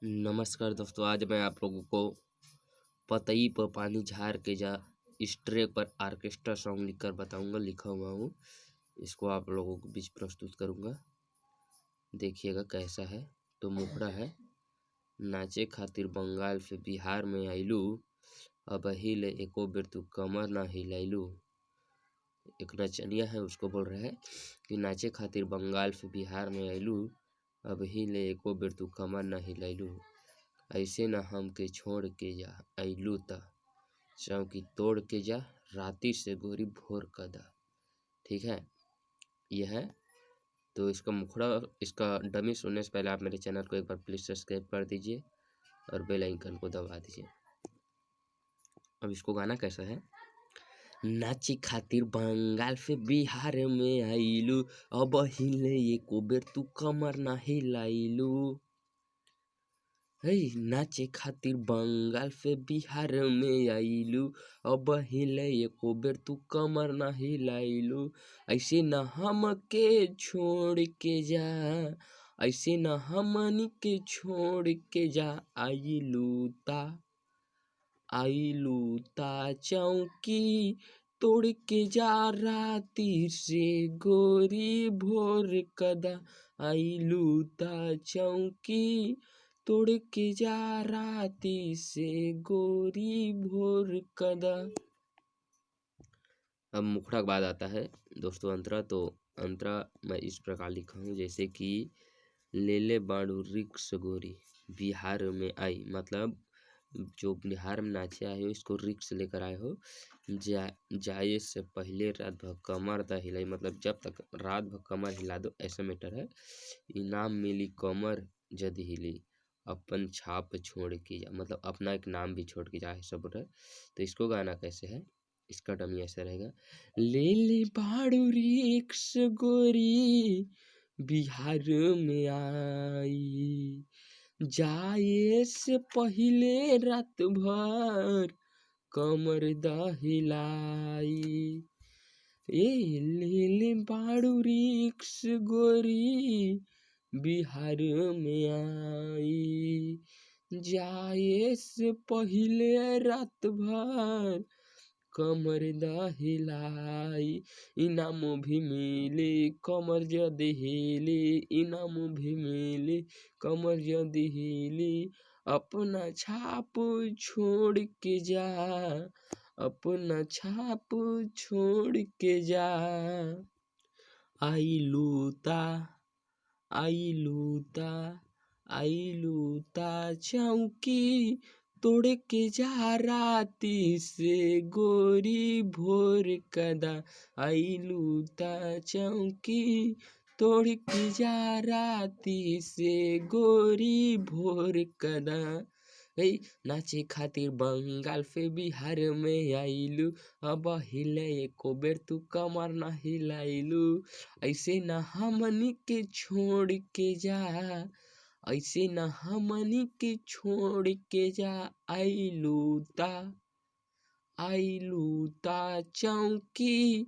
नमस्कार दोस्तों, आज मैं आप लोगों को पतई पर पानी झार के जा इस ट्रैक पर ऑर्केस्ट्रा सॉन्ग लिखकर बताऊंगा। लिखा हुआ हूँ, इसको आप लोगों के बीच प्रस्तुत करूंगा। देखिएगा कैसा है। तो मुखड़ा है, नाचे खातिर बंगाल से बिहार में आइलू, अब हिले एको बेर तू कमर ना हिलाइलू। एक नचनिया है, उसको बोल रहा है कि नाचे खातिर बंगाल से बिहार में आइलू, अब हिले एको बेर तू कमर ना हिलाइलू। ऐसे न हमके छोड़ के जा, अइलू त चौकी तोड़ के जा, राती से गोरी भोर कदा। ठीक है, यह है। तो इसका मुखड़ा, इसका डमी सुनने से पहले आप मेरे चैनल को एक बार प्लीज़ सब्सक्राइब कर दीजिए और बेल आइकन को दबा दीजिए। अब इसको गाना कैसा है। नाची खातिर बंगाल से बिहार में आइलू, अब हिले एको बेर तू कमर ना हिलाइलू। नाचे खातिर बंगाल से बिहार में आइलू, अब हिले एको बेर तू कमर ना हिलाइलू। ऐसे न हमके छोड़ के जा, ऐसे न हमनी के छोड़ के जा, आइलू ता चौकी तोड़ के जा, राती से गोरी भोर कदा। आइलू ता चौकी तोड़ के जा, राती से गोरी भोर कदा। अब मुखड़ा के बाद आता है दोस्तों अंतरा। तो अंतरा मैं इस प्रकार लिखा हूँ जैसे कि ले ले बाड़ू रिक्स गोरी बिहार में आई, मतलब जो बिहार में नाचे आए हो इसको रिक्स लेकर आए हो। जाए से पहले रात भर कमर द हिलाई, मतलब जब तक रात भर कमर हिला दो, ऐसा मैटर है। इनाम मिली कमर जद हिली, अपन छाप छोड़ के जा, मतलब अपना एक नाम भी छोड़ के जा, ऐसा बोल रहा है। तो इसको गाना कैसे है, इसका डमी ऐसा रहेगा। ले ले बाड़ू रिक्स गोरी बिहार में आई, जाए से पहले रात भर कमर द हिलाई। ले ले बाड़ू रिक्स गोरी बिहार में आई, जाए से पहले रात भर कमर द हिलाई। इनाम भी मिले कमर जद हिले, इनाम भी मिले कमर जद हिले, अपना छाप छोड़ के जा, अपना छाप छोड़ के जा। आइलू ता चौकी तोड़ के जा, राती से गोरी भोर कदा। आइलू ता चौकी तोड़ के जा, राती से गोरी भोर कदा। नाचे खातिर बंगाल से बिहार में आइलू, अब हिले एको बेर तू कमर ना हिलाइलू। ऐसे न हमनी के छोड़ के जा, ऐसे न हमनी के छोड़ के जा, आइलू ता चौकी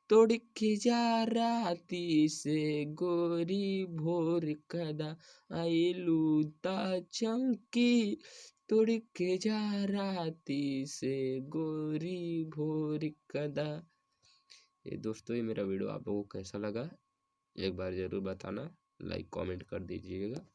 तोड़ के जा, राती से गोरी भोर कदा। आइलू ता चौकी तोड़ के जा, राती से गोरी भोर कदा। ये दोस्तों, ये मेरा वीडियो आप लोगों को कैसा लगा एक बार ज़रूर बताना, लाइक कमेंट कर दीजिएगा।